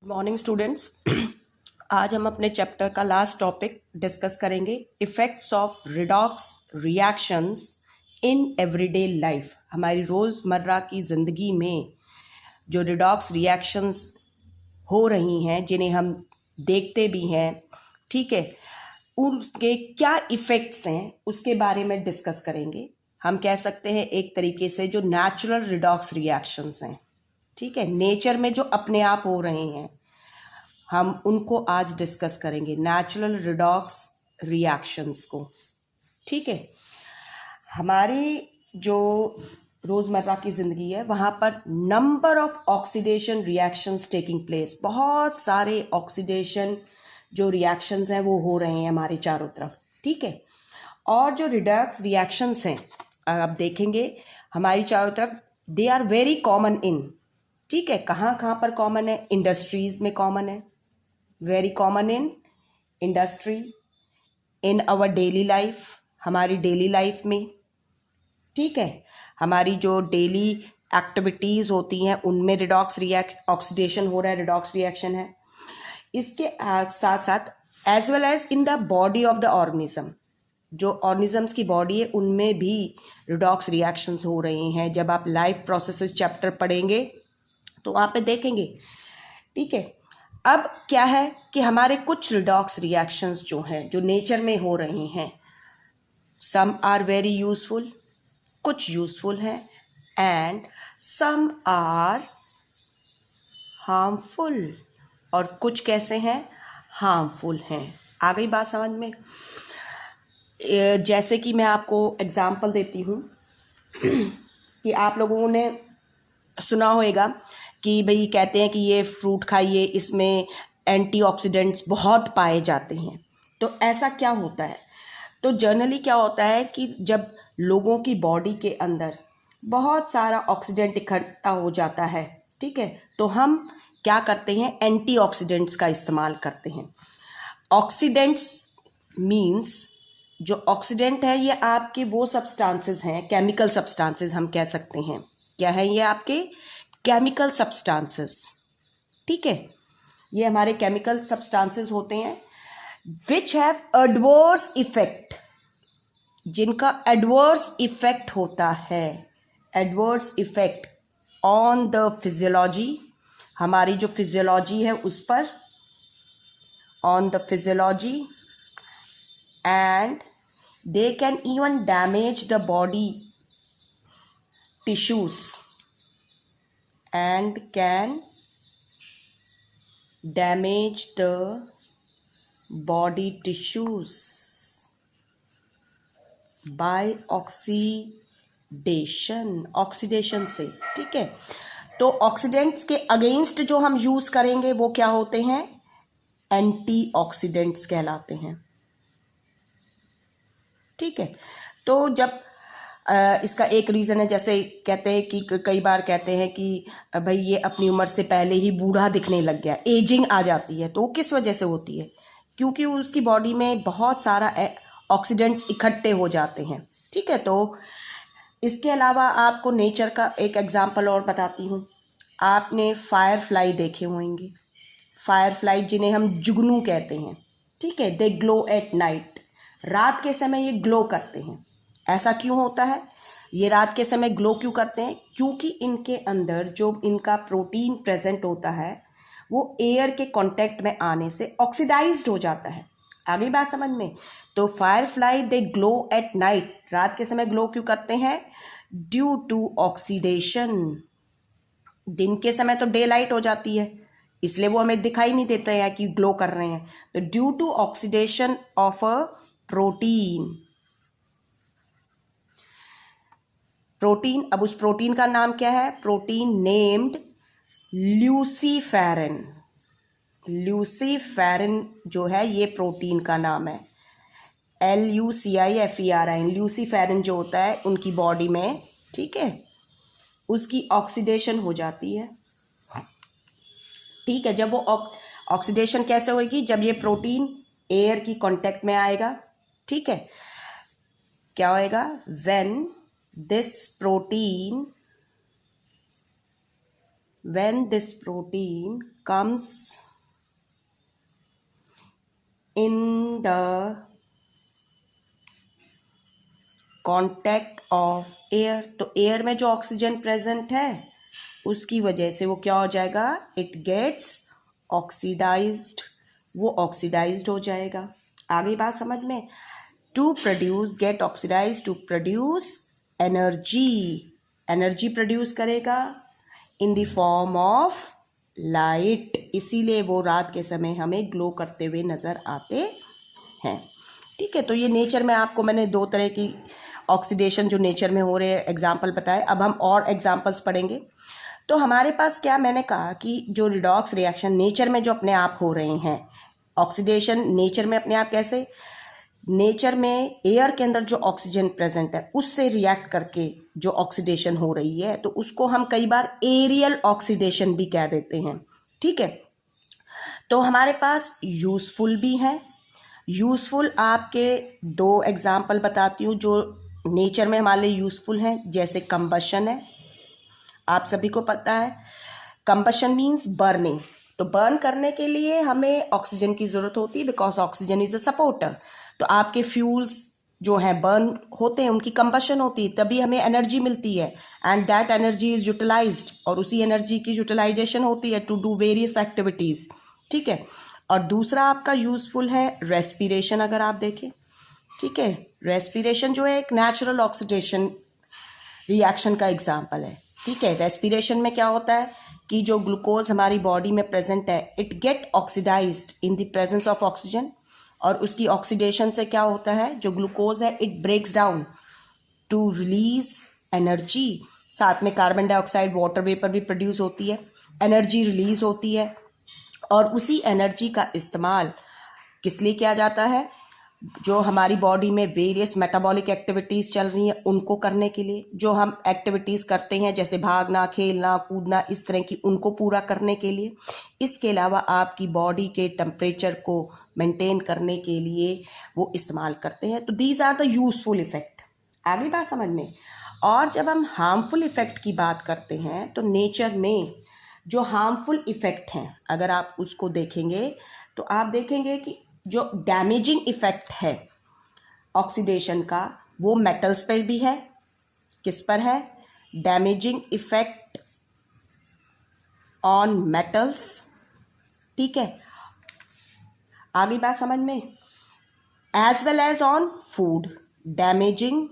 Morning students. आज हम अपने चैप्टर का लास्ट टॉपिक डिस्कस करेंगे, effects of redox reactions in everyday life. हमारी रोज़मर्रा की ज़िंदगी में जो रिडॉक्स रिएक्शंस हो रही हैं, जिन्हें हम देखते भी हैं, ठीक है, उनके क्या इफ़ेक्ट्स हैं उसके बारे में डिस्कस करेंगे। हम कह सकते हैं एक तरीके से जो नेचुरल रिडॉक्स रिएक्शंस हैं, ठीक है, नेचर में जो अपने आप हो रहे हैं, हम उनको आज डिस्कस करेंगे, नेचुरल रिडॉक्स रिएक्शंस को। ठीक है, हमारी जो रोज़मर्रा की ज़िंदगी है वहाँ पर number of oxidation reactions taking place, बहुत सारे ऑक्सीडेशन जो रिएक्शंस हैं वो हो रहे हैं हमारे चारों तरफ। ठीक है, और जो रिडॉक्स रिएक्शंस हैं आप देखेंगे हमारी चारों तरफ, they are very common in, ठीक है, कहाँ कहाँ पर कॉमन है? इंडस्ट्रीज में कॉमन है, very common in industry, in our daily life, हमारी डेली लाइफ में, ठीक है, हमारी जो डेली एक्टिविटीज़ होती हैं उनमें रिडॉक्स ऑक्सीडेशन हो रहा है, रिडॉक्स रिएक्शन है। इसके साथ साथ as well as in the body of the organism, जो ऑर्गेनिजम्स की बॉडी है उनमें भी रिडॉक्स रिएक्शंस हो रहे हैं। जब आप लाइफ प्रोसेसेस चैप्टर पढ़ेंगे तो वहाँ पे देखेंगे। ठीक है, अब क्या है कि हमारे कुछ रिडॉक्स रिएक्शंस जो हैं, जो नेचर में हो रहे हैं, सम आर वेरी यूजफुल, कुछ यूजफुल हैं, एंड सम आर हार्मफुल, और कुछ कैसे हैं? हार्मफुल हैं। आ गई बात समझ में? जैसे कि मैं आपको एग्जांपल देती हूँ कि आप लोगों ने सुना होगा कि भाई कहते हैं कि ये फ्रूट खाइए, इसमें एंटीऑक्सीडेंट्स बहुत पाए जाते हैं। तो ऐसा क्या होता है? तो जनरली क्या होता है कि जब लोगों की बॉडी के अंदर बहुत सारा ऑक्सीडेंट इकट्ठा हो जाता है, ठीक है, तो हम क्या करते हैं? एंटीऑक्सीडेंट्स का इस्तेमाल करते हैं। ऑक्सीडेंट्स मीन्स, जो ऑक्सीडेंट है ये आपके वो सब्सटेंसेस हैं, केमिकल सब्सटेंसेस हम कह सकते हैं। क्या है ये? आपके केमिकल सब्सटेंसेस। ठीक है, ये हमारे केमिकल सब्सटेंसेस होते हैं विच हैव एडवर्स इफेक्ट, जिनका एडवर्स इफेक्ट होता है, adverse effect on the physiology, हमारी जो फिजियोलॉजी है उस पर, on the physiology, and they can even damage the body tissues and can damage the body tissues by oxidation से। ठीक है, तो ऑक्सीडेंट्स के अगेंस्ट जो हम यूज करेंगे वो क्या होते हैं? एंटीऑक्सीडेंट्स कहलाते हैं। ठीक है, तो जब इसका एक रीज़न है, जैसे कहते हैं कि कई बार कहते हैं कि भाई ये अपनी उम्र से पहले ही बूढ़ा दिखने लग गया, एजिंग आ जाती है। तो वो किस वजह से होती है? क्योंकि उसकी बॉडी में बहुत सारा ऑक्सीडेंट्स इकट्ठे हो जाते हैं। ठीक है, तो इसके अलावा आपको नेचर का एक एग्जांपल और बताती हूँ। आपने फायर फ्लाई देखे होंगे, फायर फ्लाई जिन्हें हम जुगनू कहते हैं। ठीक है, दे ग्लो एट नाइट, रात के समय ये ग्लो करते हैं। ऐसा क्यों होता है? ये रात के समय ग्लो क्यों करते हैं? क्योंकि इनके अंदर जो इनका प्रोटीन प्रेजेंट होता है वो एयर के कांटेक्ट में आने से ऑक्सीडाइज्ड हो जाता है। आगे बात समझ में? तो fire fly they glow at night, रात के समय ग्लो क्यों करते हैं? Due to oxidation. दिन के समय तो डे लाइट हो जाती है, इसलिए वो हमें दिखाई नहीं देता है कि ग्लो कर रहे हैं। तो due to oxidation of a protein, अब उस प्रोटीन का नाम क्या है? Protein named ल्यूसीफेरिन। ल्यूसीफेरिन जो है ये प्रोटीन का नाम है, LUCIFERIN। ल्यूसीफेरिन जो होता है उनकी बॉडी में, ठीक है, उसकी ऑक्सीडेशन हो जाती है। ठीक है, जब वो ऑक्सीडेशन कैसे होगी? जब ये प्रोटीन एयर की कांटेक्ट में आएगा। ठीक है, क्या होएगा? When this protein when this protein comes in the contact of air, तो एयर में जो ऑक्सीजन प्रेजेंट है उसकी वजह से वो क्या हो जाएगा, इट गेट्स ऑक्सीडाइज्ड, वो ऑक्सीडाइज्ड हो जाएगा। आगे बात समझ में, to produce get oxidise to produce energy, energy produce करेगा in the form of light, इसीलिए वो रात के समय हमें ग्लो करते हुए नजर आते हैं। ठीक है, तो ये नेचर में आपको मैंने दो तरह की ऑक्सीडेशन जो नेचर में हो रहे हैं एग्जाम्पल बताए। अब हम और एग्जाम्पल्स पढ़ेंगे। तो हमारे पास क्या, मैंने कहा कि जो रिडॉक्स रिएक्शन नेचर में जो अपने आप हो रहे हैं, ऑक्सीडेशन नेचर में अपने आप कैसे, नेचर में एयर के अंदर जो ऑक्सीजन प्रेजेंट है उससे रिएक्ट करके जो ऑक्सीडेशन हो रही है, तो उसको हम कई बार एरियल ऑक्सीडेशन भी कह देते हैं। ठीक है, तो हमारे पास यूजफुल भी है। यूजफुल आपके दो एग्जाम्पल बताती हूँ जो नेचर में हमारे लिए यूजफुल हैं, जैसे कंबशन है, आप सभी को पता है कंबशन मीन्स बर्निंग, तो बर्न करने के लिए हमें ऑक्सीजन की ज़रूरत होती है, because oxygen is a supporter. तो आपके फ्यूल्स जो हैं बर्न होते हैं, उनकी कंबशन होती है, तभी हमें एनर्जी मिलती है, and that energy is utilized, और उसी एनर्जी की यूटिलाइजेशन होती है टू डू वेरियस एक्टिविटीज़। ठीक है, और दूसरा आपका यूजफुल है रेस्पिरेशन, अगर आप देखें। ठीक है, रेस्पिरेशन जो है एक नेचुरल ऑक्सीडेशन रिएक्शन का एग्जाम्पल है। ठीक है, रेस्पिरेशन में क्या होता है कि जो ग्लूकोज हमारी बॉडी में प्रेजेंट है, it get oxidized in the presence of oxygen, और उसकी ऑक्सीडेशन से क्या होता है, जो ग्लूकोज है it breaks down to release energy, साथ में कार्बन डाइऑक्साइड वाटर वेपर भी प्रोड्यूस होती है, एनर्जी रिलीज होती है, और उसी एनर्जी का इस्तेमाल किस लिए किया जाता है, जो हमारी बॉडी में वेरियस मेटाबॉलिक एक्टिविटीज़ चल रही हैं उनको करने के लिए, जो हम एक्टिविटीज़ करते हैं जैसे भागना, खेलना, कूदना, इस तरह की, उनको पूरा करने के लिए। इसके अलावा आपकी बॉडी के टेम्परेचर को मेंटेन करने के लिए वो इस्तेमाल करते हैं। तो these are the useful effect. आगे बात समझ में। और जब हम हार्मफुल इफ़ेक्ट की बात करते हैं, तो नेचर में जो हार्मफुल इफ़ेक्ट हैं, अगर आप उसको देखेंगे तो आप देखेंगे कि जो डैमेजिंग इफ़ेक्ट है ऑक्सीडेशन का, वो मेटल्स पर भी है। किस पर है, डैमेजिंग इफ़ेक्ट ऑन मेटल्स। ठीक है, आगे बात समझ में, as well as on food, damaging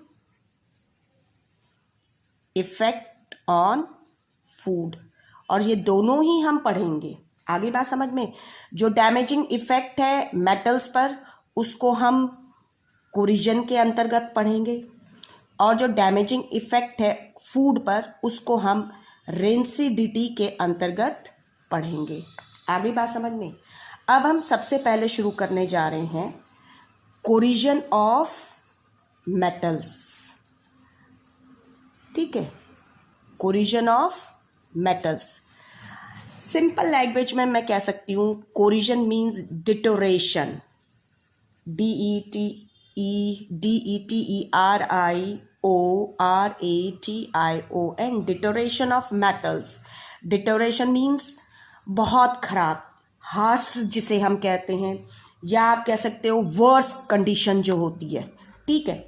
effect on food, और ये दोनों ही हम पढ़ेंगे। आगे बात समझ में, जो डैमेजिंग इफ़ेक्ट है मेटल्स पर उसको हम कोरिजन के अंतर्गत पढ़ेंगे, और जो डैमेजिंग इफ़ेक्ट है फूड पर उसको हम रेंसिडिटी के अंतर्गत पढ़ेंगे। आगे बात समझ में। अब हम सबसे पहले शुरू करने जा रहे हैं कोरिजन ऑफ मेटल्स। ठीक है, corrosion of metals. Simple language में मैं कह सकती हूँ corrosion means deterioration, DETERIORATION, deterioration of metals. Deterioration means बहुत खराब, हास जिसे हम कहते हैं, या आप कह सकते हो वर्स कंडीशन जो होती है। ठीक है,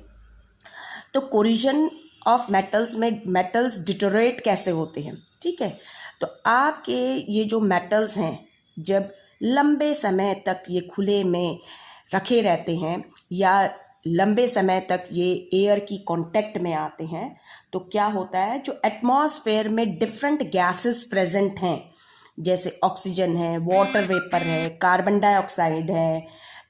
तो कोरिजन ऑफ मेटल्स में मेटल्स डिटोरेट कैसे होते हैं। ठीक है, तो आपके ये जो मेटल्स हैं जब लंबे समय तक ये खुले में रखे रहते हैं या लंबे समय तक ये एयर की कांटेक्ट में आते हैं, तो क्या होता है, जो एटमॉस्फेयर में डिफरेंट गैसेस प्रेजेंट हैं, जैसे ऑक्सीजन है, वाटर वेपर है, कार्बन डाइऑक्साइड है,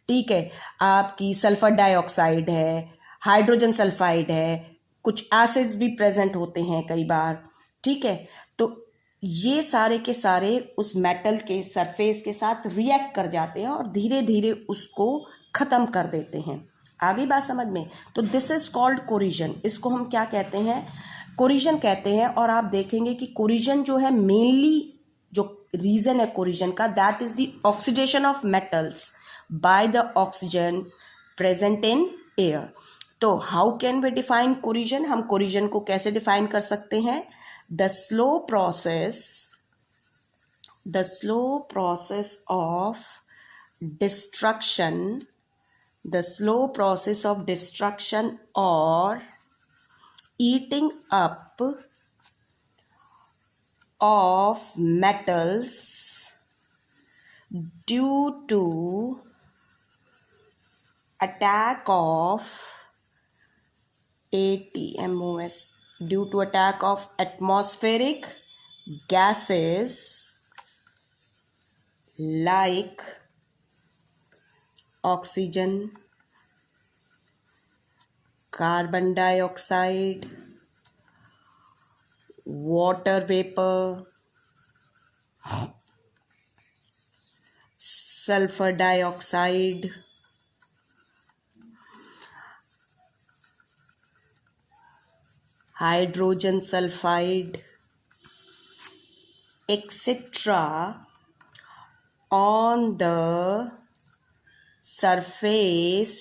ठीक है, आपकी सल्फर डाइऑक्साइड है, हाइड्रोजन सल्फाइड है, कुछ एसिड्स भी प्रेजेंट होते हैं कई बार। ठीक है, तो ये सारे के सारे उस मेटल के सरफेस के साथ रिएक्ट कर जाते हैं और धीरे धीरे उसको ख़त्म कर देते हैं। आगे बात समझ में। तो दिस इज कॉल्ड कोरिजन। इसको हम क्या कहते हैं, कोरिजन कहते हैं। और आप देखेंगे कि कोरिजन जो है मेनली जो रीज़न है कोरिजन का, that is the oxidation of metals by the oxygen present in air. तो how can we define corrosion, हम कोरिजन को कैसे डिफाइन कर सकते हैं, the slow process the slow process of destruction, the slow process of destruction or eating up of metals due to attack of ATMOS, due to attack of atmospheric gases like oxygen, carbon dioxide, water vapor, sulfur dioxide, hydrogen sulfide, etc. on the surface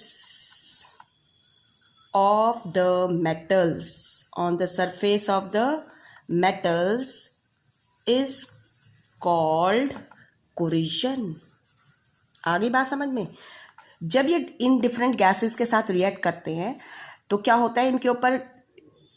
of the metals, on the surface of the metals is called corrosion. आगे बात समझ में? जब ये in different gases के साथ react करते हैं तो क्या होता है, इनके ऊपर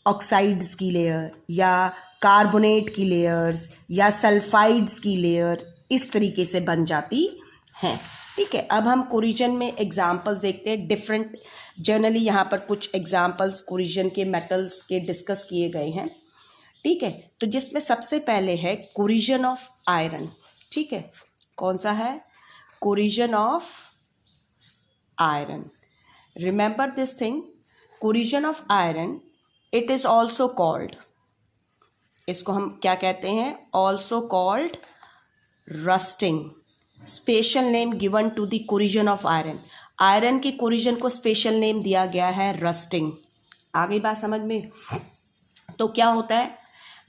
ऑक्साइड्स की लेयर या कार्बोनेट की लेयर्स या सल्फाइड्स की लेयर इस तरीके से बन जाती हैं. ठीक है, अब हम कोरिजन में एग्जाम्पल्स देखते हैं. डिफरेंट जनरली यहाँ पर कुछ एग्जाम्पल्स कोरिजन के मेटल्स के डिस्कस किए गए हैं. ठीक है, तो जिसमें सबसे पहले है कोरिजन ऑफ आयरन. ठीक है, कौन सा है? Corrosion of iron. Remember this thing, corrosion of iron, it is also called, इसको हम क्या कहते हैं? Also called rusting. Special name given to the corrosion of iron. Iron की कोरिजन को स्पेशल नेम दिया गया है रस्टिंग. आगे बात समझ में? तो क्या होता है?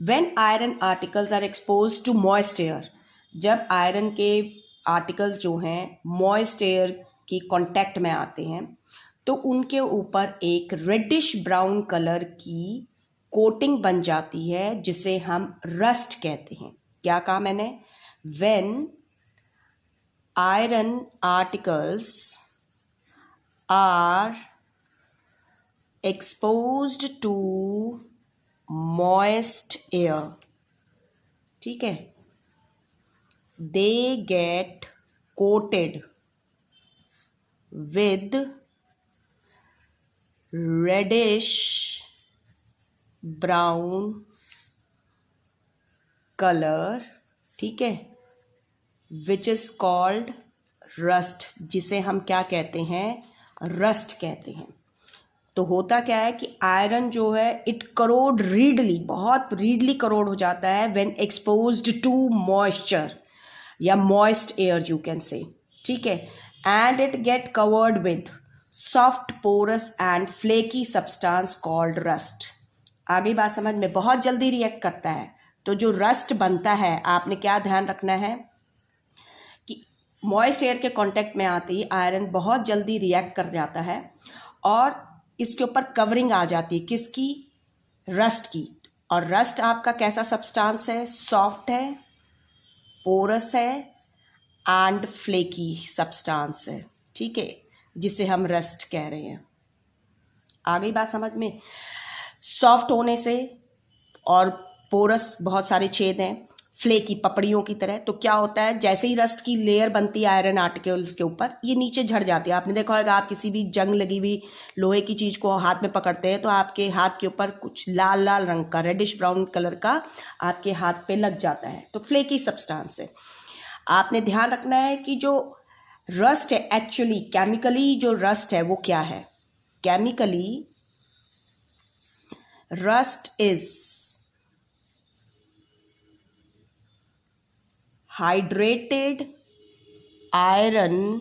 When iron articles are expose to moist air, जब आयरन के आर्टिकल्स जो हैं मॉइस्ट एयर की कांटेक्ट में आते हैं तो उनके ऊपर एक रेडिश ब्राउन कलर की कोटिंग बन जाती है जिसे हम रस्ट कहते हैं. क्या कहा मैंने? When iron articles are exposed to moist air, ठीक है, they get coated with reddish brown color. ठीक है, which is called rust, जिसे हम क्या कहते हैं? रस्ट कहते हैं. तो होता क्या है कि आयरन जो है इट करोड रीडली, बहुत रीडली करोड हो जाता है व्हेन एक्सपोज्ड टू मॉइस्चर या moist air you can say. ठीक है, and it get covered with soft porous and flaky substance called rust. आगे बात समझ में? बहुत जल्दी रिएक्ट करता है. तो जो रस्ट बनता है, आपने क्या ध्यान रखना है कि मॉइस्ट एयर के कांटेक्ट में आते ही आयरन बहुत जल्दी रिएक्ट कर जाता है और इसके ऊपर कवरिंग आ जाती है. किसकी? रस्ट की. और रस्ट आपका कैसा सब्सटेंस है? सॉफ्ट है, पोरस है एंड फ्लेकी सब्सटेंस है. ठीक है, जिसे हम रस्ट कह रहे हैं. आ गई बात समझ में? सॉफ्ट होने से और पोरस, बहुत सारे छेद हैं, फ्लेकी पपड़ियों की तरह. तो क्या होता है, जैसे ही रस्ट की लेयर बनती है आयरन आर्टिकल्स के ऊपर, ये नीचे झड़ जाती है. आपने देखा होगा, आप किसी भी जंग लगी हुई लोहे की चीज़ को हाथ में पकड़ते हैं तो आपके हाथ के ऊपर कुछ लाल लाल रंग का, रेडिश ब्राउन कलर का आपके हाथ पे लग जाता है. तो फ्लेकी सब्सटेंस है. आपने ध्यान रखना है कि जो रस्ट है, एक्चुअली केमिकली जो रस्ट है वो क्या है? Chemically rust is hydrated iron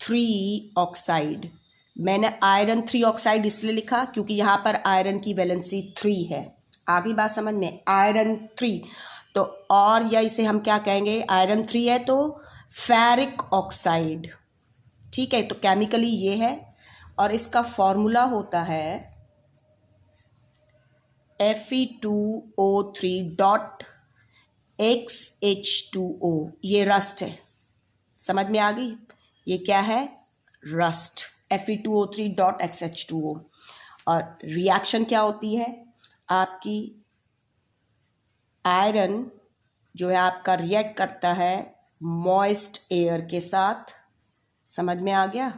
3 oxide. मैंने आयरन 3 ऑक्साइड इसलिए लिखा क्योंकि यहाँ पर आयरन की वैलेंसी 3 है. आगे बात समझ में? आयरन 3 तो, और या इसे हम क्या कहेंगे? आयरन 3 है तो फेरिक ऑक्साइड. ठीक है, तो केमिकली ये है और इसका फॉर्मूला होता है Fe2O3 डॉट XH2O, ये रस्ट है, समझ में आ गई? ये क्या है? Rust, Fe2O3.XH2O। और रिएक्शन क्या होती है? आपकी आयरन जो है आपका रिएक्ट करता है मॉइस्ट एयर के साथ, समझ में आ गया?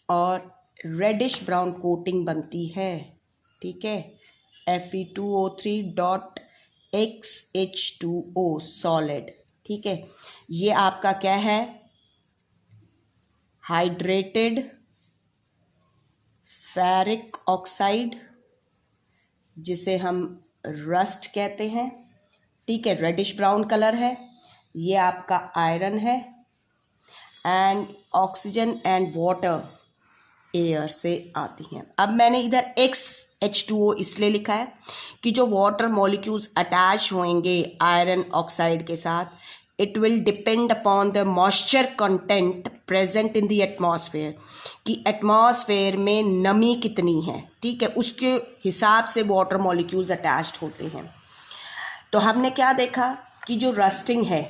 और रेडिश ब्राउन कोटिंग बनती है, ठीक है, Fe2O3.XH2O सॉलिड, ठीक है। ये आपका क्या है? हाइड्रेटेड फेरिक ऑक्साइड, जिसे हम रस्ट कहते हैं, ठीक है, रेडिश ब्राउन कलर है। ये आपका आयरन है and oxygen and water air से आती हैं। अब मैंने इधर XH2O इसलिए लिखा है कि जो वाटर मॉलिक्यूल्स अटैच होंगे आयरन ऑक्साइड के साथ, it will depend upon the moisture content present in the atmosphere, कि एटमॉस्फेयर में नमी कितनी है, ठीक है, उसके हिसाब से वाटर मॉलिक्यूल्स अटैच्ड होते हैं। तो हमने क्या देखा कि जो रस्टिंग है,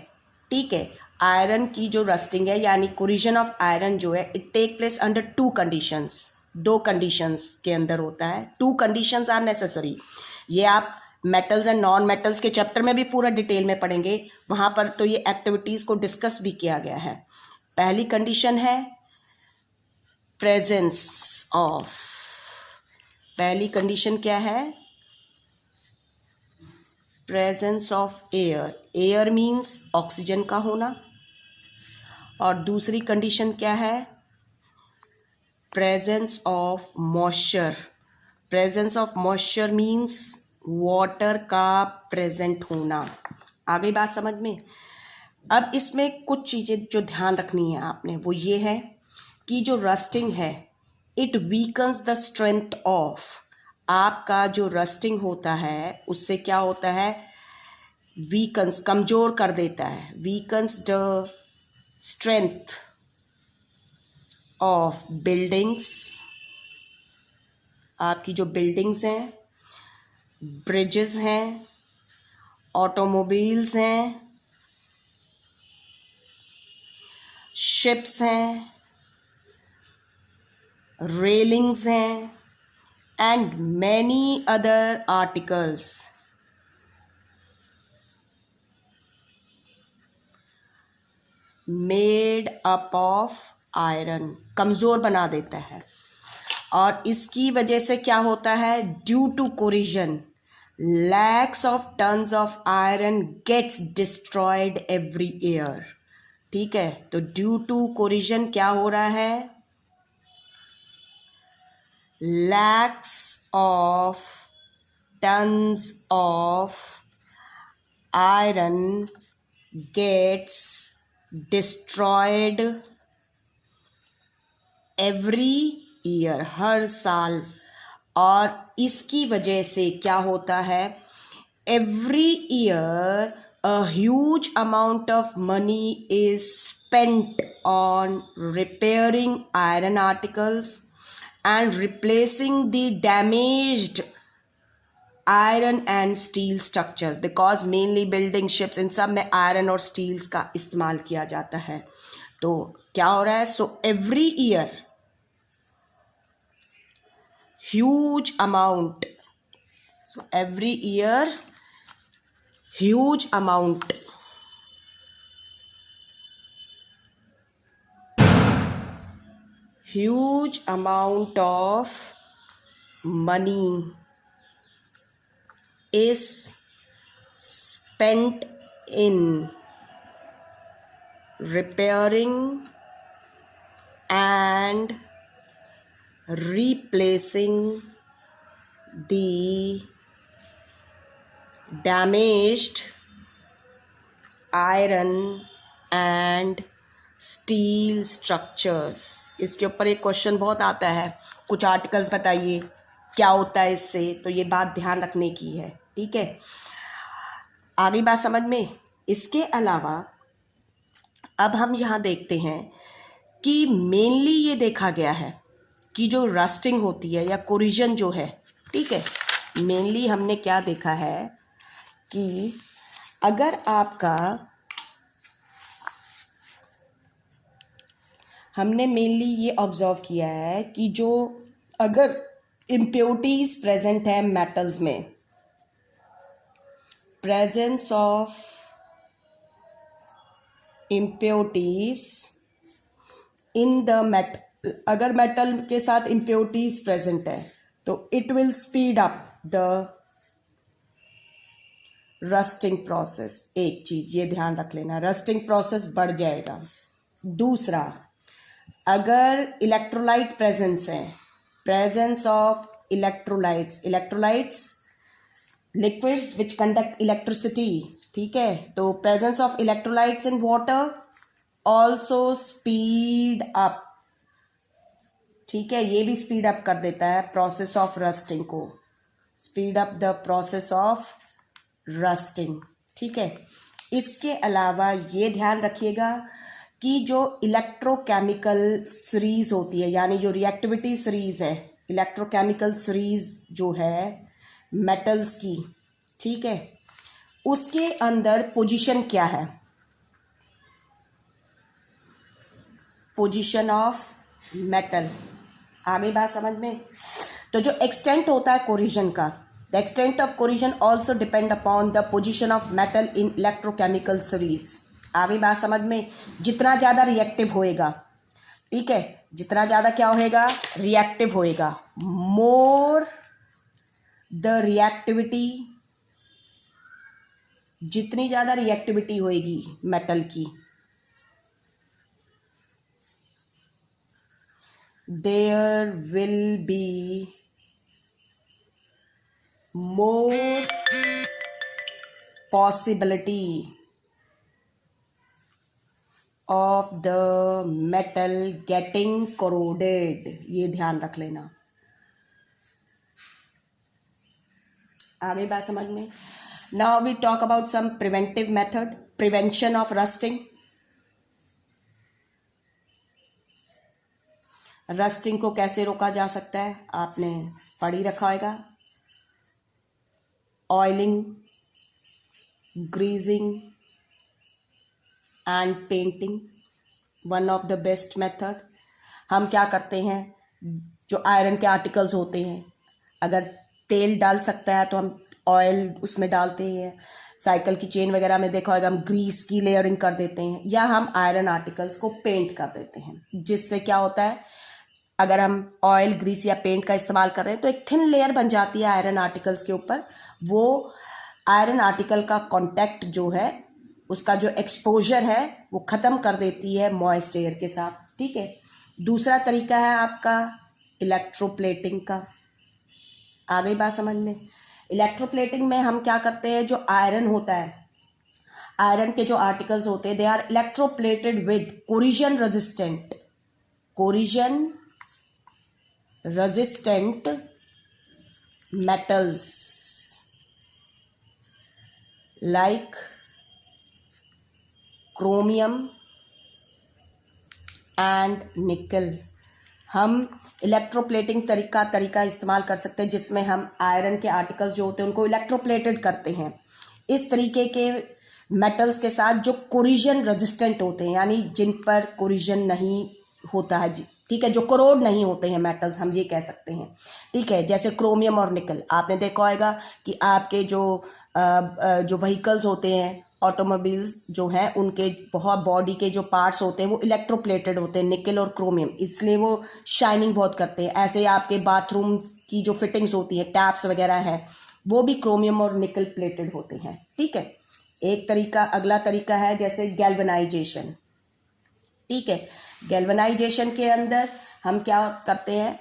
ठीक है, आयरन की जो रस्टिंग है यानी कोरिजन ऑफ आयरन जो है, it take place under two conditions, दो कंडीशंस के अंदर होता है। Two conditions are necessary. ये आप मेटल्स एंड नॉन मेटल्स के चैप्टर में भी पूरा डिटेल में पढ़ेंगे, वहाँ पर तो ये एक्टिविटीज़ को डिस्कस भी किया गया है। पहली कंडीशन है प्रेजेंस ऑफ, पहली कंडीशन क्या है? Presence of air, air means oxygen का होना। और दूसरी कंडीशन क्या है? Presence of moisture, presence of moisture means water का प्रेजेंट होना। आ गई बात समझ में? अब इसमें कुछ चीज़ें जो ध्यान रखनी है आपने, वो ये है कि जो रस्टिंग है, it weakens the strength of, आपका जो रस्टिंग होता है उससे क्या होता है? वीकन्स, कमज़ोर कर देता है, weakens the strength of buildings, आपकी जो बिल्डिंग्स हैं, ब्रिजेस हैं, ऑटोमोबाइल्स हैं, शिप्स हैं, रेलिंग्स हैं and many other articles. Made up of iron, कमज़ोर बना देता है। और इसकी वजह से क्या होता है? Due to corrosion lakhs of tons of iron gets destroyed every year, ठीक है। तो ड्यू टू कोरिजन क्या हो रहा है? Lakhs of tons of iron gets destroyed every year, हर साल। और इसकी वजह से क्या होता है? Every year a huge amount of money is spent on repairing iron articles and replacing the damaged iron and steel structure, because mainly building, ships, इन सब में आयरन और स्टील्स का इस्तेमाल किया जाता है। तो क्या हो रहा है? So every year huge amount, so every year huge amount of money is spent in repairing and replacing the damaged iron and steel structures। इसके ऊपर एक क्वेश्चन बहुत आता है, कुछ आर्टिकल्स बताइए क्या होता है इससे, तो ये बात ध्यान रखने की है, ठीक है। आगे बात समझ में? इसके अलावा अब हम यहाँ देखते हैं कि मेनली ये देखा गया है कि जो रस्टिंग होती है या कोरिजन जो है, ठीक है, मेनली हमने क्या देखा है कि अगर आपका, हमने मेनली ये ऑब्जर्व किया है कि जो अगर इम्प्योरिटीज प्रेजेंट है मेटल्स में, presence of impurities in the metal, अगर मेटल के साथ इम्प्योरिटीज प्रेजेंट है तो it will speed up the rusting process. एक चीज ये ध्यान रख लेना, रस्टिंग प्रोसेस बढ़ जाएगा। दूसरा, अगर इलेक्ट्रोलाइट प्रेजेंस है, presence of electrolytes, electrolytes liquids which conduct electricity, ठीक है, तो presence of electrolytes in water also speed up, ठीक है, ये भी स्पीड अप कर देता है प्रोसेस ऑफ रस्टिंग को, speed up the process of rusting, ठीक है। इसके अलावा ये ध्यान रखिएगा कि जो इलेक्ट्रोकेमिकल सीरीज होती है, यानी जो रिएक्टिविटी सीरीज है, इलेक्ट्रोकेमिकल सीरीज जो है मेटल्स की, ठीक है, उसके अंदर पोजीशन क्या है, पोजीशन ऑफ मेटल। आ गई बात समझ में? तो जो एक्सटेंट होता है कोरिजन का, the extent of corrosion also depend upon the position of metal in electrochemical series. आ गई बात समझ में? जितना ज़्यादा रिएक्टिव होएगा, ठीक है, जितना ज़्यादा क्या होएगा, रिएक्टिव होएगा, मोर द रिएक्टिविटी, जितनी ज़्यादा रिएक्टिविटी होएगी मेटल की, there will be more possibility of the metal getting corroded। ये ध्यान रख लेना। आ गई बात समझ में? Now we talk about some preventive method, prevention of rusting। Rusting को कैसे रोका जा सकता है, आपने पढ़ ही रखा होगा। Oiling, greasing and painting, one of the best method. हम क्या करते हैं, जो आयरन के आर्टिकल्स होते हैं, अगर तेल डाल सकता है तो हम ऑयल उसमें डालते हैं। साइकिल की चेन वगैरह में देखा होगा, हम ग्रीस की लेयरिंग कर देते हैं, या हम आयरन आर्टिकल्स को पेंट कर देते हैं, जिससे क्या होता है, अगर हम ऑयल, ग्रीस या पेंट का इस्तेमाल कर रहे हैं तो एक थिन लेयर बन जाती है आयरन आर्टिकल्स के ऊपर। वो आयरन आर्टिकल का कांटेक्ट जो है, उसका जो एक्सपोजर है वो ख़त्म कर देती है मॉइस्ट एयर के साथ, ठीक है। दूसरा तरीका है आपका इलेक्ट्रोप्लेटिंग का। आ गई बात समझ में? इलेक्ट्रोप्लेटिंग में हम क्या करते हैं, जो आयरन होता है, आयरन के जो आर्टिकल्स होते हैं, they are electroplated with corrosion resistant, corrosion resistant metals like chromium and nickel। हम इलेक्ट्रोप्लेटिंग तरीका इस्तेमाल कर सकते हैं, जिसमें हम आयरन के आर्टिकल्स जो होते हैं उनको इलेक्ट्रोप्लेटेड करते हैं इस तरीके के मेटल्स के साथ जो कोरिजन रेजिस्टेंट होते हैं, यानी जिन पर कोरिजन नहीं होता है, ठीक है, जो करोड नहीं होते हैं मेटल्स, हम ये कह सकते हैं, ठीक है। जैसे क्रोमियम और निकल, आपने देखा होगा कि आपके जो व्हीकल्स होते हैं, ऑटोमोबाइल्स जो हैं, उनके बहुत बॉडी के जो पार्ट्स होते हैं वो इलेक्ट्रोप्लेटेड होते हैं, निकल और क्रोमियम, इसलिए वो शाइनिंग बहुत करते हैं। ऐसे ही आपके बाथरूम्स की जो फिटिंग्स होती हैं, टैप्स वगैरह हैं, वो भी क्रोमियम और निकल प्लेटेड होते हैं, ठीक है। एक तरीका, अगला तरीका है जैसे गैल्वेनाइजेशन, ठीक है। गैल्वेनाइजेशन के अंदर हम क्या करते हैं,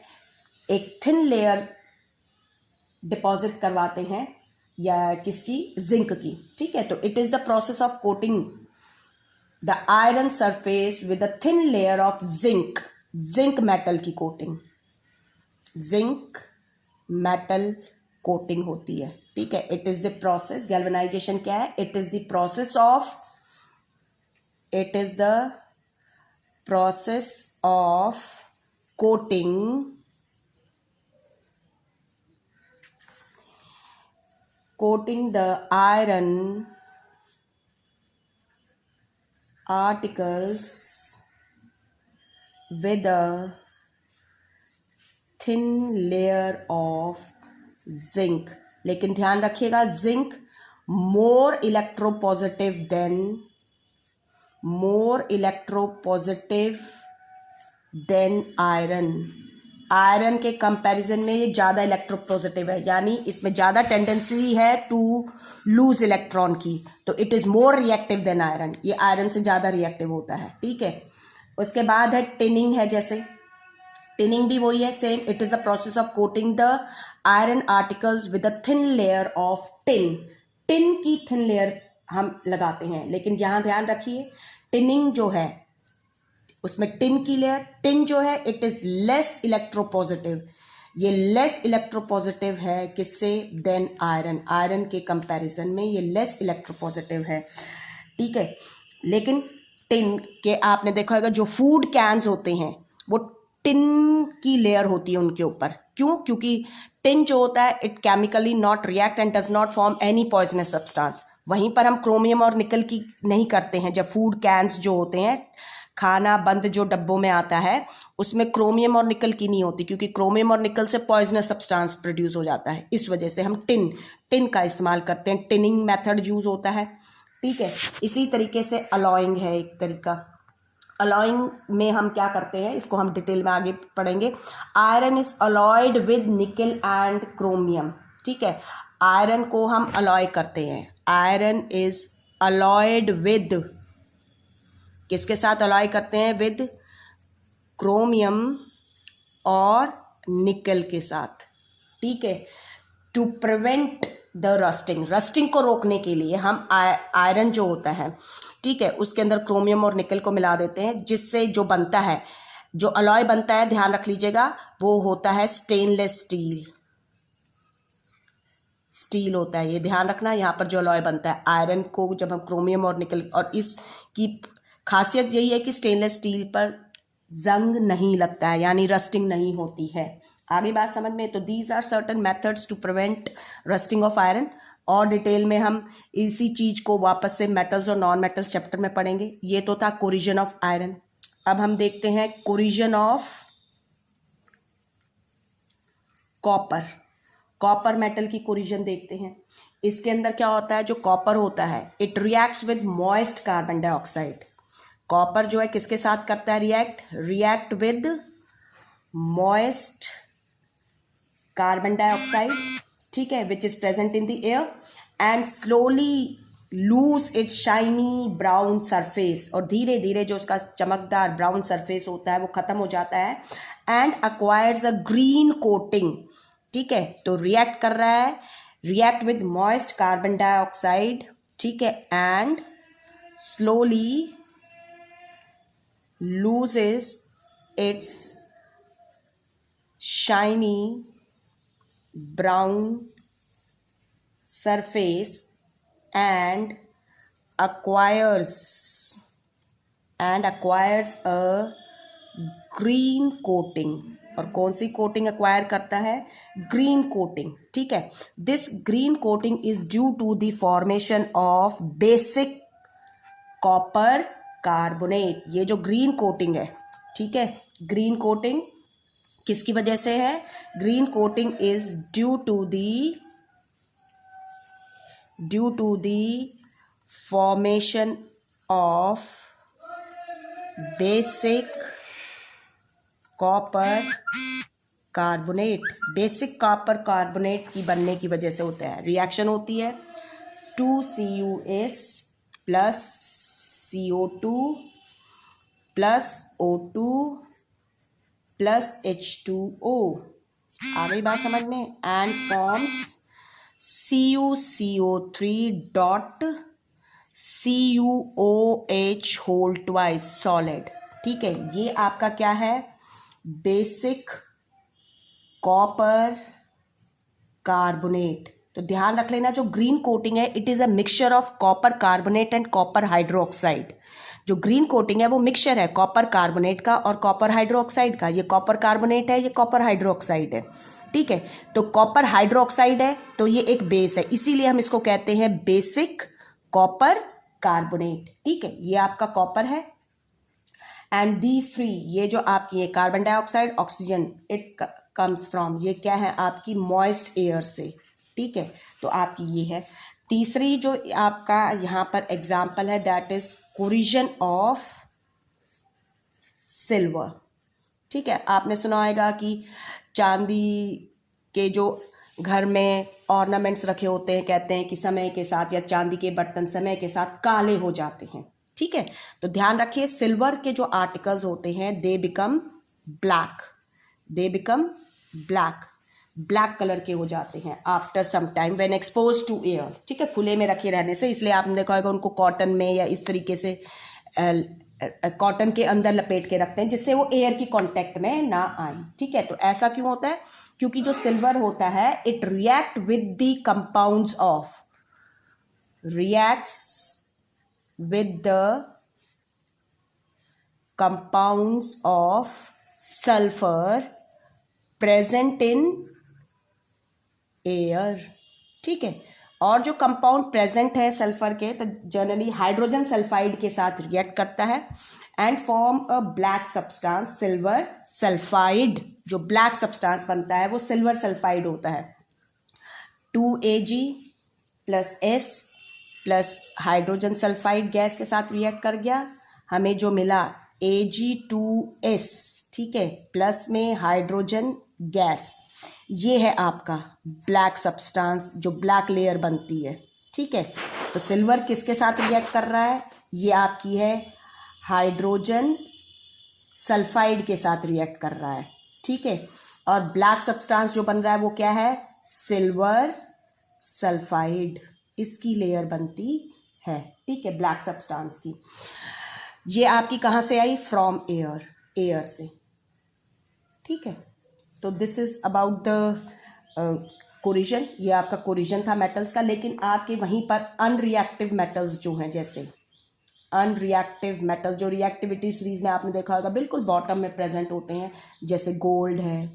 एक थिन लेयर डिपॉजिट करवाते हैं, या किसकी, जिंक की, ठीक है। तो it is the process of coating the iron surface with a thin layer of zinc, zinc metal की कोटिंग, जिंक मेटल कोटिंग होती है, ठीक है। It is the process, galvanisation क्या है, it is the process of, it is the process of coating coating the iron articles with a thin layer of zinc. लेकिन ध्यान रखिएगा, zinc more electropositive than iron के comparison में ये ज़्यादा electropositive है, यानी इसमें ज़्यादा टेंडेंसी है टू लूज इलेक्ट्रॉन की, तो it is more reactive than iron, ये आयरन से ज़्यादा रिएक्टिव होता है। ठीक है, उसके बाद है टिनिंग है, जैसे टिनिंग भी वही है same, it is the process of coating the iron articles with a thin layer of tin. Tin की थिन लेयर हम लगाते हैं, लेकिन यहाँ ध्यान रखिए टिनिंग जो है उसमें टिन की लेयर, टिन जो है इट इज लेस इलेक्ट्रोपॉजिटिव, ये लेस इलेक्ट्रोपॉजिटिव है किससे, देन आयरन, आयरन के कंपैरिजन में ये लेस इलेक्ट्रोपॉजिटिव है। ठीक है, लेकिन टिन के आपने देखा होगा जो फूड कैन्स होते हैं वो टिन की लेयर होती है उनके ऊपर, क्यों, क्योंकि टिन जो होता है it chemically not react and does not form any poisonous substance. वहीं पर हम क्रोमियम और निकल की नहीं करते हैं, जब फूड कैन्स जो होते हैं, खाना बंद जो डब्बों में आता है उसमें क्रोमियम और निकल की नहीं होती, क्योंकि क्रोमियम और निकल से पॉइजनस सब्सटेंस प्रोड्यूस हो जाता है, इस वजह से हम टिन का इस्तेमाल करते हैं, टिनिंग मेथड यूज होता है। ठीक है, इसी तरीके से अलॉइंग है एक तरीका, अलॉइंग में हम क्या करते हैं, इसको हम डिटेल में आगे पढ़ेंगे। Iron is alloyed with nickel and chromium. ठीक है, आयरन को हम अलॉय करते हैं, आयरन इज अलॉयड विद, किसके साथ अलॉय करते हैं, विद क्रोमियम और निकल के साथ। ठीक है, to prevent the rusting, rusting को रोकने के लिए हम आयरन जो होता है, ठीक है, उसके अंदर क्रोमियम और निकल को मिला देते हैं, जिससे जो बनता है, जो अलॉय बनता है, ध्यान रख लीजिएगा, वो होता है स्टेनलेस स्टील होता है, ये ध्यान रखना। यहाँ पर जो अलॉय बनता है आयरन को, जब हम क्रोमियम और निकल, और इसकी खासियत यही है कि स्टेनलेस स्टील पर जंग नहीं लगता है, यानी रस्टिंग नहीं होती है। आगे बात समझ में, तो these are certain methods to prevent rusting of iron, और डिटेल में हम इसी चीज को वापस से मेटल्स और नॉन मेटल्स चैप्टर में पढ़ेंगे। ये तो था कोरिजन ऑफ आयरन। अब हम देखते हैं कोरिजन ऑफ कॉपर मेटल की कोरिजन देखते हैं। इसके अंदर क्या होता है, जो कॉपर होता है it reacts with moist carbon dioxide. Copper जो है किसके साथ करता है react with moist carbon dioxide, ठीक है, which is present in the air, and slowly lose its shiny brown surface, और धीरे धीरे जो उसका चमकदार ब्राउन सरफेस होता है वो खत्म हो जाता है, and acquires a green coating. ठीक है, तो रिएक्ट कर रहा है, react with moist carbon dioxide, ठीक है, and slowly loses its shiny brown surface and acquires a green coating। और कौन सी कोटिंग एक्वायर करता है, ग्रीन कोटिंग। ठीक है, this green coating is due to the formation of basic copper carbonate. ये जो ग्रीन कोटिंग है, ठीक है, ग्रीन कोटिंग किसकी वजह से है, green coating is due to the formation of basic copper carbonate. Basic copper carbonate की बनने की वजह से होता है, रिएक्शन होती है 2CuS plus CO2 plus O2 plus H2O। आ गई बात समझ में, and forms CuCO3 dot CuOH whole twice solid. ठीक है, ये आपका क्या है, बेसिक कॉपर कार्बोनेट। तो ध्यान रख लेना, जो ग्रीन कोटिंग है it is a mixture of copper carbonate and copper hydroxide. जो ग्रीन कोटिंग है वो मिक्सचर है कॉपर कार्बोनेट का और कॉपर हाइड्रोक्साइड का। ये कॉपर कार्बोनेट है, ये कॉपर हाइड्रोक्साइड है। ठीक है। तो कॉपर हाइड्रोक्साइड है, तो ये एक बेस है, इसीलिए हम इसको कहते हैं बेसिक कॉपर कार्बोनेट। ठीक है, ये आपका कॉपर है। एंड दीज थ्री, ये जो आपकी है carbon dioxide, oxygen, it comes from, ये क्या है आपकी मॉइस्ट एयर से। ठीक है, तो आपकी ये है। तीसरी जो आपका यहाँ पर एग्जाम्पल है that is corrosion of silver. ठीक है, आपने सुना होगा कि चांदी के जो घर में ऑर्नामेंट्स रखे होते हैं, कहते हैं कि समय के साथ, या चांदी के बर्तन समय के साथ काले हो जाते हैं। ठीक है, तो ध्यान रखिए सिल्वर के जो आर्टिकल्स होते हैं they become black, they become black, black colour के हो जाते हैं after some time when expose to air. ठीक है, खुले में रखे रहने से, इसलिए आपने देखा होगा उनको कॉटन में या इस तरीके से कॉटन के अंदर लपेट के रखते हैं जिससे वो एयर की कांटेक्ट में ना आए। ठीक है, तो ऐसा क्यों होता है? क्योंकि जो सिल्वर होता है it react with the compounds of, reacts with the compounds of sulfur present in air। ठीक है, और जो कंपाउंड प्रेजेंट है सल्फर के, तो जनरली हाइड्रोजन सल्फाइड के साथ रिएक्ट करता है and form a black substance silver sulphide. जो ब्लैक सब्सटेंस बनता है वो सिल्वर सल्फाइड होता है। 2Ag plus S plus hydrogen sulphide gas के साथ रिएक्ट कर गया, हमें जो मिला Ag2S। ठीक है, प्लस में हाइड्रोजन गैस, ये है आपका ब्लैक सब्सटेंस जो ब्लैक लेयर बनती है। ठीक है, तो सिल्वर किसके साथ रिएक्ट कर रहा है? ये आपकी है हाइड्रोजन सल्फाइड के साथ रिएक्ट कर रहा है। ठीक है, और ब्लैक सब्सटेंस जो बन रहा है वो क्या है? सिल्वर सल्फाइड, इसकी लेयर बनती है। ठीक है, ब्लैक सब्सटेंस की। ये आपकी कहाँ से आई? फ्रॉम एयर, एयर से। ठीक है, तो this is about the corrosion. ये आपका कोरिजन था मेटल्स का, लेकिन आपके वहीं पर अनरिएक्टिव मेटल्स जो हैं, जैसे अनरिएक्टिव मेटल जो रिएक्टिविटी सीरीज में आपने देखा होगा बिल्कुल बॉटम में प्रेजेंट होते हैं, जैसे गोल्ड है,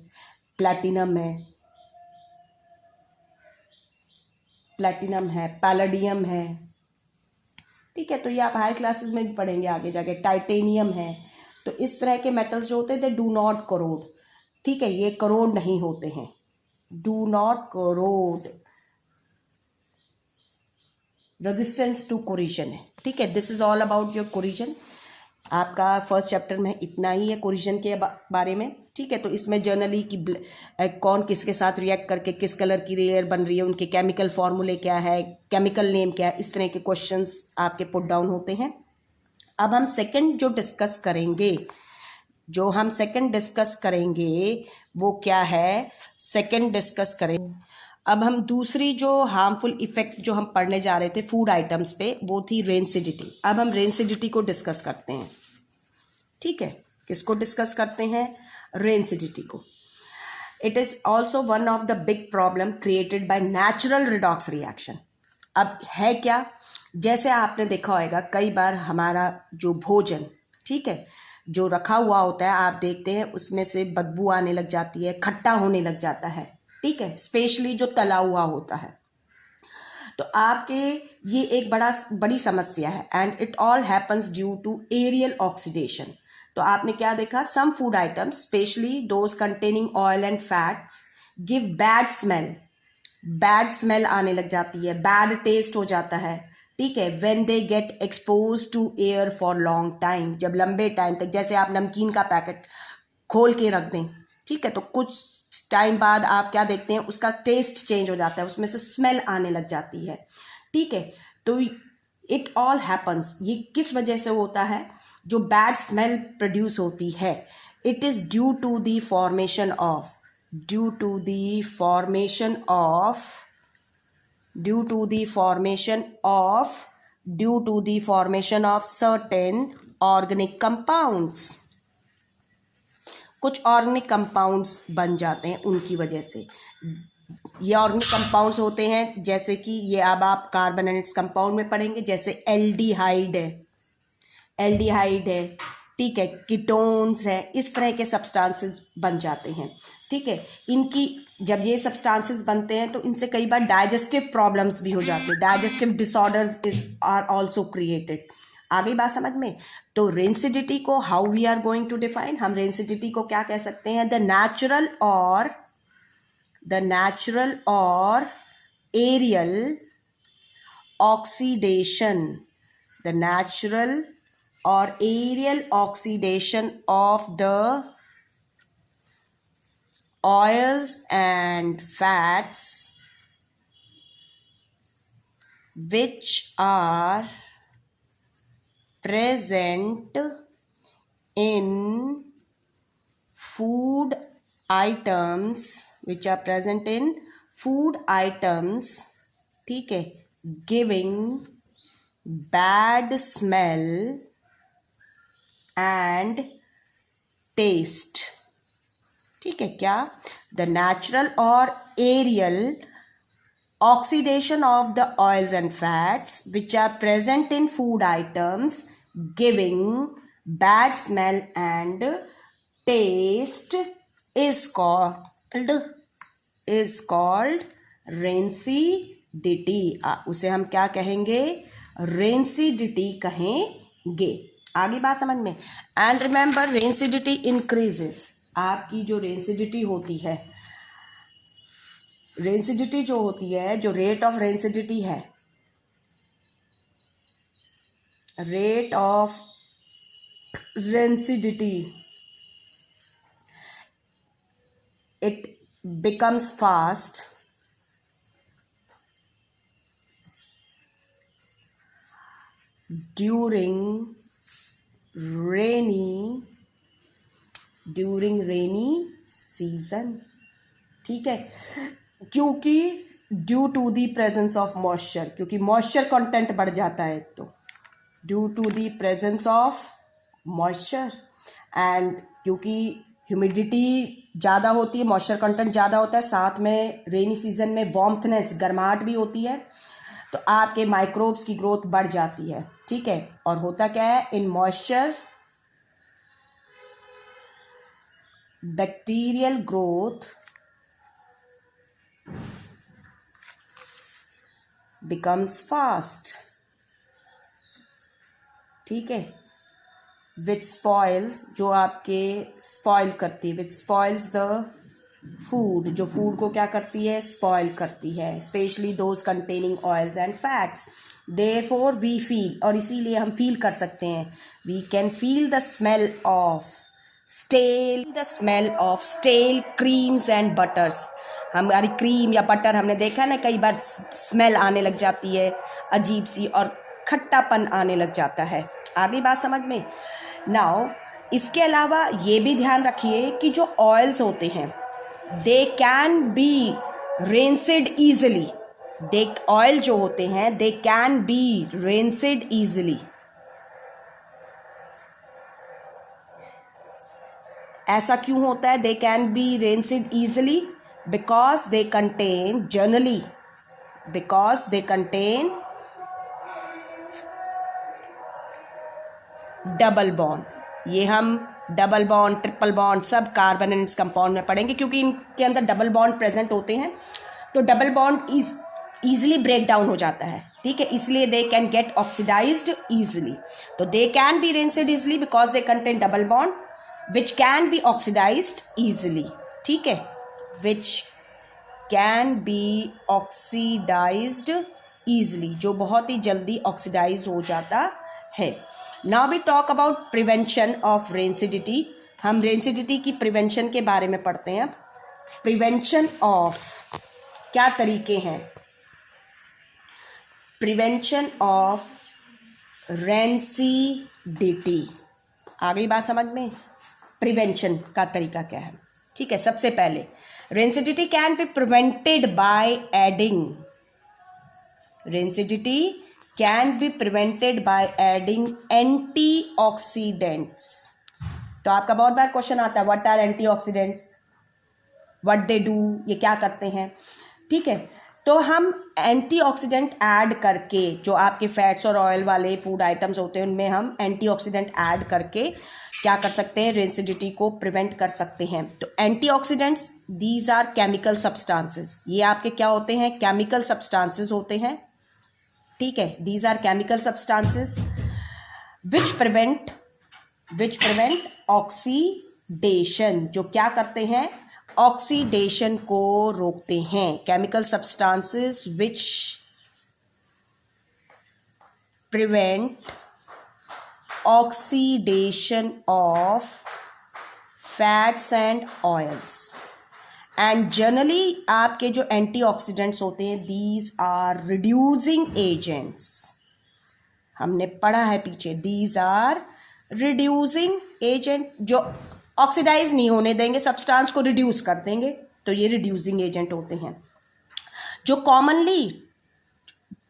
प्लैटिनम है, प्लैटिनम है, पैलेडियम है। ठीक है, तो ये आप हाई क्लासेस में भी पढ़ेंगे आगे जाके। टाइटेनियम है। तो इस तरह के मेटल्स जो होते हैं दे डू नॉट करोड। ठीक है, ये करोड नहीं होते हैं, do not corrode, resistance to corrosion है। ठीक है, this is all about your corrosion. आपका फर्स्ट चैप्टर में इतना ही है कोरिजन के बारे में। ठीक है, तो इसमें जर्नली कि कौन किसके साथ रिएक्ट करके किस कलर की लेयर बन रही है, उनके केमिकल फॉर्मूले क्या है, केमिकल नेम क्या है, इस तरह के क्वेश्चंस आपके पुट डाउन होते हैं। अब हम सेकंड जो डिस्कस करेंगे, वो क्या है? सेकंड डिस्कस करेंगे। अब हम दूसरी जो हार्मफुल इफेक्ट जो हम पढ़ने जा रहे थे फूड आइटम्स पे, वो थी रेनसिडिटी। अब हम रेनसिडिटी को डिस्कस करते हैं। ठीक है, किसको डिस्कस करते हैं? रेनसिडिटी को। It is also one of the big problem created by natural redox reaction. अब है क्या? जैसे आपने देखा होगा कई बार हमारा जो भोजन, ठीक है, जो रखा हुआ होता है, आप देखते हैं उसमें से बदबू आने लग जाती है, खट्टा होने लग जाता है। ठीक है, स्पेशली जो तला हुआ होता है। तो आपके ये एक बड़ी समस्या है and it all happens due to aerial oxidation. तो आपने क्या देखा? Some food items specially those containing oil and fats give bad smell आने लग जाती है, बैड टेस्ट हो जाता है। ठीक है, when they get expose to air for long time, जब लंबे टाइम तक, जैसे आप नमकीन का पैकेट खोल के रख दें, ठीक है, तो कुछ टाइम बाद आप क्या देखते हैं, उसका टेस्ट चेंज हो जाता है, उसमें से स्मेल आने लग जाती है। ठीक है, तो इट ऑल हैपन्स, ये किस वजह से होता है? जो बैड स्मेल प्रोड्यूस होती है, it is due to the formation of certain organic compounds. कुछ ऑर्गेनिक कंपाउंड्स बन जाते हैं उनकी वजह से। ये ऑर्गेनिक कंपाउंड्स होते हैं जैसे कि ये अब आप कार्बोनेट्स कंपाउंड में पढ़ेंगे, जैसे एल्डिहाइड है, ठीक है, कीटोन्स है, इस तरह के सब्सटेंसेस बन जाते हैं। ठीक है। इनकी जब ये सब्सटेंसेस बनते हैं तो इनसे कई बार डाइजेस्टिव प्रॉब्लम्स भी हो जाते हैं, digestive disorders are also created. आ गई बात समझ में? तो रेंसिडिटी को how we are going to define, हम रेंसिडिटी को क्या कह सकते हैं? द नेचुरल और एरियल ऑक्सीडेशन, द नेचुरल और aerial oxidation of the oils and fats which are present in food items, ठीक है, giving bad smell and taste, ठीक है क्या? द नेचुरल और aerial oxidation of the oils and fats which are present in food items giving bad smell and taste is called rancidity. उसे हम क्या कहेंगे? रेंसिडिटी कहेंगे। आगे बात समझ में? एंड रिमेंबर रेंसिडिटी इंक्रीजेस, आपकी जो रेंसिडिटी होती है, रेंसिडिटी जो होती है, जो रेट ऑफ रेंसिडिटी है, rate of rancidity, it becomes fast during rainy season, ठीक है। क्योंकि due to the presence of moisture, क्योंकि मॉइस्चर कंटेंट बढ़ जाता है, तो due to the presence of moisture and क्योंकि ह्यूमिडिटी ज़्यादा होती है, मॉइस्चर कंटेंट ज़्यादा होता है, साथ में रेनी सीजन में वार्मथनेस, गर्माहट भी होती है, तो आपके माइक्रोब्स की ग्रोथ बढ़ जाती है, ठीक है। और होता क्या है? इन moisture bacterial growth becomes fast, ठीक है, which spoils, जो आपके spoil करती है, which spoils the food, जो food को क्या करती है? spoil करती है, especially those containing oils and fats, therefore we feel, और इसीलिए हम feel कर सकते हैं, we can feel the smell of stale creams and butters। हमारी क्रीम या बटर, हमने देखा है ना, कई बार स्मेल आने लग जाती है अजीब सी, और खट्टापन आने लग जाता है। आगे बात समझ में? नाउ इसके अलावा ये भी ध्यान रखिए कि जो ऑयल्स होते हैं they can be rancid easily, oil जो होते हैं they can be rancid easily. ऐसा क्यों होता है? दे can be rancid easily because they contain double bond. ये हम डबल बॉन्ड, ट्रिपल बॉन्ड सब कार्बन एंड कंपाउंड में पढ़ेंगे, क्योंकि इनके अंदर डबल बॉन्ड प्रेजेंट होते हैं, तो double bond easily break down हो जाता है, ठीक है, इसलिए they can get oxidised easily. तो they can be rancid easily because they contain double bond which can be oxidized easily, ठीक है, which can be oxidized easily, जो बहुत ही जल्दी ऑक्सीडाइज हो जाता है। Now we talk about prevention of rancidity। हम रेंसिडिटी की प्रिवेंशन के बारे में पढ़ते हैं। प्रिवेंशन ऑफ क्या तरीके हैं? Prevention of rancidity. आ गई बात समझ में? प्रिवेंशन का तरीका क्या है? ठीक है, सबसे पहले rancidity can be prevented by adding, rancidity can be prevented by adding antioxidants. तो आपका बहुत बार क्वेश्चन आता है what are antioxidants, what they do, ये क्या करते हैं, ठीक है। तो हम एंटीऑक्सीडेंट ऐड करके, जो आपके फैट्स और ऑयल वाले फूड आइटम्स होते हैं उनमें हम एंटीऑक्सीडेंट ऐड करके क्या कर सकते हैं, रेंसिडिटी को प्रिवेंट कर सकते हैं। तो antioxidants these are chemical substances, ये आपके क्या होते हैं, केमिकल सब्सटेंसेस होते हैं, ठीक है। These are chemical substances which prevent oxidation, जो क्या करते हैं, ऑक्सीडेशन को रोकते हैं। Chemical substances which prevent oxidation of fats and oils. And generally आपके जो एंटीऑक्सीडेंट्स होते हैं दीज आर रिड्यूसिंग एजेंट्स, हमने पढ़ा है पीछे, दीज आर रिड्यूसिंग एजेंट, जो ऑक्सीडाइज नहीं होने देंगे, सब्सटेंस को रिड्यूस कर देंगे, तो ये रिड्यूसिंग एजेंट होते हैं। जो commonly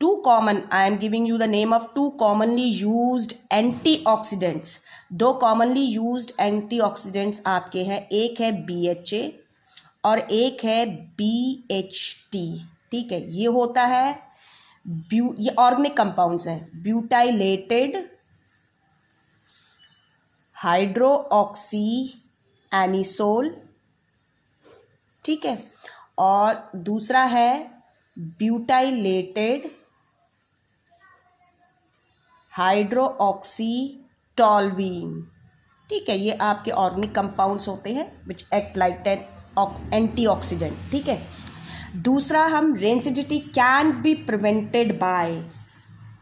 two common, I am giving you the name of two commonly used antioxidants. दो कॉमनली यूज्ड एंटीऑक्सीडेंट्स आपके हैं, एक है BHA और एक है BHT, ठीक है। ये होता है ये ऑर्गेनिक कंपाउंड्स हैं, ब्यूटाइलेटेड हाइड्रोक्सी एनिसोल, ठीक है, और दूसरा है ब्यूटाइलेटेड हाइड्रोक्सी टॉल्वीन, ठीक है। ये आपके ऑर्गेनिक कंपाउंड्स होते हैं which act like an antioxidant, ठीक है। दूसरा, हम rancidity can be prevented by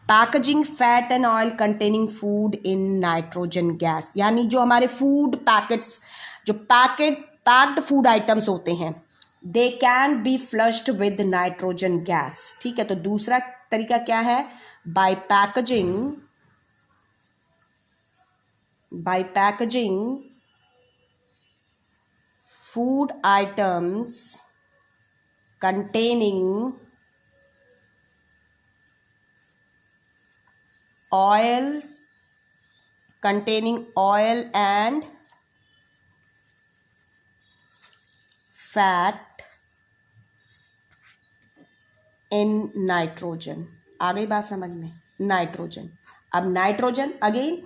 packaging fat and oil containing food in nitrogen gas, यानी जो हमारे फूड पैकेट्स, जो पैक्ड फूड आइटम्स होते हैं, they can be flushed with nitrogen gas, ठीक है। तो दूसरा तरीका क्या है, by packaging food items containing oil and fat in nitrogen। आ गई बात समझ में, नाइट्रोजन। अब नाइट्रोजन, अगेन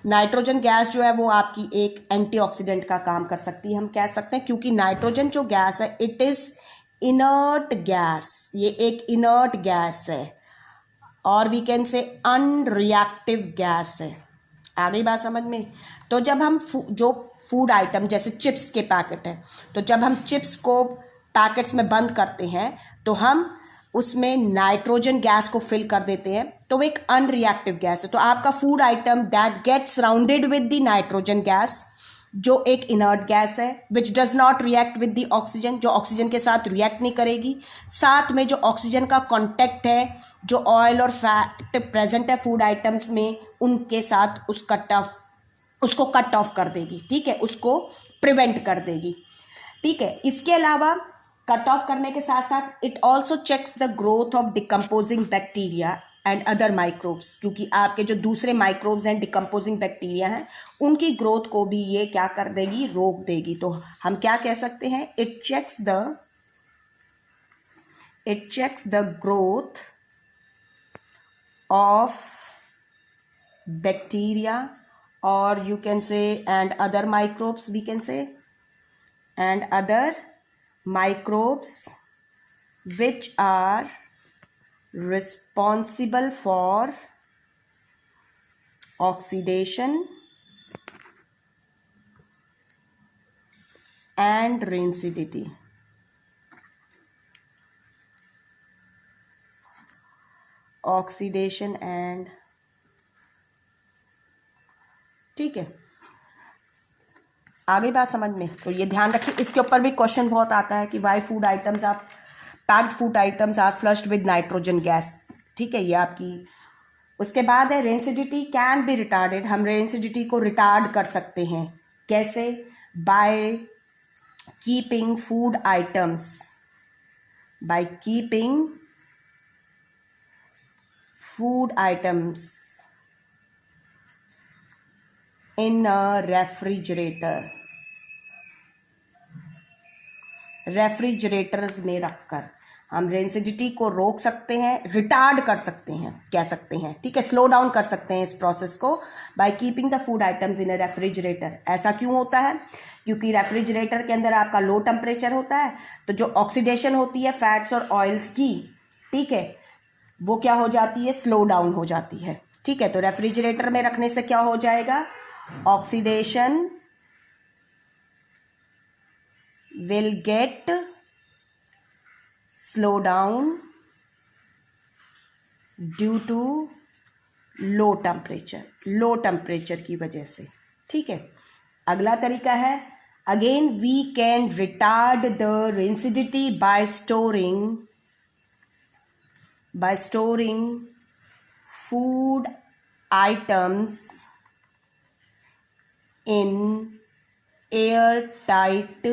नाइट्रोजन गैस जो है वो आपकी एक एंटीऑक्सीडेंट का काम कर सकती है, हम कह सकते हैं, क्योंकि नाइट्रोजन जो गैस है इट इज इनर्ट गैस, ये एक इनर्ट गैस है, और we can say unreactive gas है। आ गई बात समझ में। तो जब हम जो फूड आइटम जैसे चिप्स के पैकेट है, तो जब हम चिप्स को पैकेट्स में बंद करते हैं तो हम उसमें नाइट्रोजन गैस को फिल कर देते हैं, तो वो एक अनरिएक्टिव गैस है। तो आपका food item that gets surrounded with the nitrogen gas, जो एक इनर्ट गैस है, which does not react with the oxygen, जो ऑक्सीजन के साथ रिएक्ट नहीं करेगी, साथ में जो ऑक्सीजन का कॉन्टेक्ट है, जो ऑयल और फैट प्रेजेंट है फूड आइटम्स में, उनके साथ उसको कट ऑफ कर देगी, ठीक है, उसको प्रिवेंट कर देगी, ठीक है। इसके अलावा कट ऑफ करने के साथ साथ it also checks the growth of decomposing bacteria and other microbes, क्योंकि आपके जो दूसरे माइक्रोब्स एंड डिकम्पोजिंग बैक्टीरिया हैं उनकी ग्रोथ को भी ये क्या कर देगी, रोक देगी। तो हम क्या कह सकते हैं, it checks the growth of bacteria, और you can say and other microbes, we can say and other microbes which are responsible for oxidation and rancidity। Oxidation and, ठीक है, आ गई बात समझ में। तो ये ध्यान रखिए, इसके ऊपर भी क्वेश्चन बहुत आता है कि why food items are packed food items are flushed with nitrogen gas, ठीक है, ये आपकी। उसके बाद है रेंसिडिटी कैन बी रिटार्डेड, हम रेंसिडिटी को रिटार्ड कर सकते हैं, कैसे, by keeping food items, by keeping food items in a refrigerators में रखकर हम रेंसिडिटी को रोक सकते हैं, रिटार्ड कर सकते हैं, कह सकते हैं, ठीक है, स्लो डाउन कर सकते हैं इस प्रोसेस को by keeping the food items in a refrigerator. ऐसा क्यों होता है? क्योंकि रेफ्रिजरेटर के अंदर आपका लो टेम्परेचर होता है, तो जो ऑक्सीडेशन होती है फैट्स और ऑयल्स की, ठीक है, वो क्या हो जाती है? स्लो डाउन हो जाती है, ठीक है। तो रेफ्रिजरेटर में रखने से क्या हो जाएगा? Oxidation will get slow down due to low temperature की वजह से, ठीक है। अगला तरीका है, again we can retard the rancidity by storing food items in air tight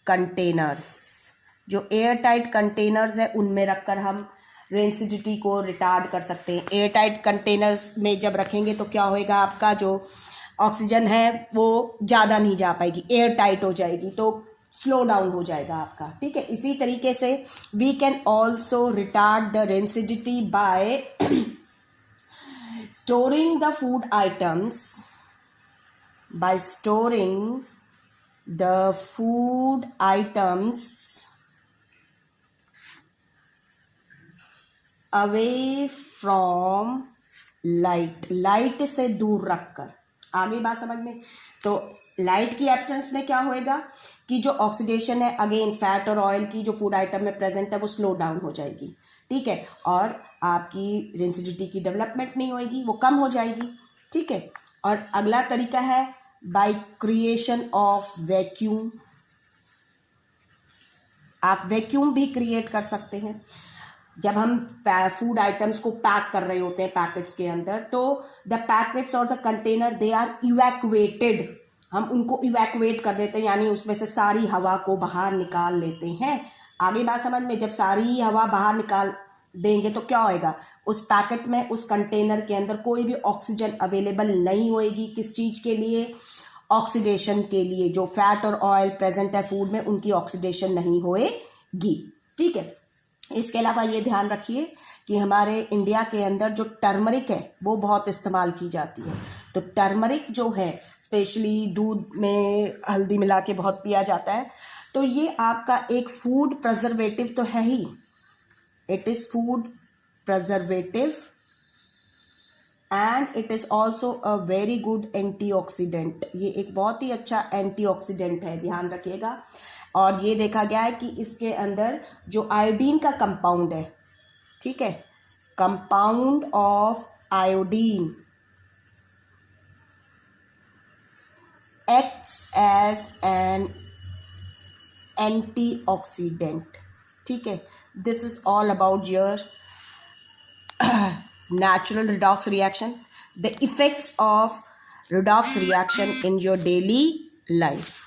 containers. जो एयर टाइट कंटेनर्स है उनमें रखकर हम रेंसिडिटी को रिटार्ड कर सकते हैं। एयर टाइट कंटेनर्स में जब रखेंगे तो क्या होएगा? आपका जो ऑक्सीजन है वो ज़्यादा नहीं जा पाएगी, एयर टाइट हो जाएगी, तो स्लो डाउन हो जाएगा आपका, ठीक है। इसी तरीके से we can also retard the rancidity by storing the food items away from light से दूर रखकर। आगे बात समझ में? तो लाइट की एब्सेंस में क्या होएगा कि जो ऑक्सीडेशन है अगेन फैट और ऑयल की जो फूड आइटम में प्रेजेंट है वो स्लो डाउन हो जाएगी, ठीक है, और आपकी रेंसिडिटी की डेवलपमेंट नहीं होएगी, वो कम हो जाएगी, ठीक है। और अगला तरीका है बाय क्रिएशन ऑफ वैक्यूम। आप वैक्यूम भी क्रिएट कर सकते हैं। जब हम फूड आइटम्स को पैक कर रहे होते हैं पैकेट्स के अंदर, तो द पैकेट्स और the container they are evacuated, हम उनको इवैक्यूएट कर देते हैं, यानी उसमें से सारी हवा को बाहर निकाल लेते हैं। आगे बात समझ में? जब सारी हवा बाहर निकाल देंगे तो क्या होएगा? उस पैकेट में, उस कंटेनर के अंदर कोई भी ऑक्सीजन अवेलेबल नहीं होएगी। किस चीज़ के लिए? ऑक्सीडेशन के लिए। जो फैट और ऑयल प्रेजेंट है फूड में उनकी ऑक्सीडेशन नहीं होएगी, ठीक है। इसके अलावा ये ध्यान रखिए कि हमारे इंडिया के अंदर जो टर्मरिक है वो बहुत इस्तेमाल की जाती है। तो टर्मरिक जो है स्पेशली दूध में हल्दी मिला के बहुत पिया जाता है, तो ये आपका एक फूड प्रिजर्वेटिव तो है ही, it is food preservative and it is also a very good antioxidant. ये एक बहुत ही अच्छा एंटीऑक्सीडेंट है, ध्यान रखिएगा। और ये देखा गया है कि इसके अंदर जो आयोडीन का कंपाउंड है, ठीक है, compound of iodine acts as an antioxidant, ठीक है। This is all about your natural redox reaction, the effects of redox reaction in your daily life.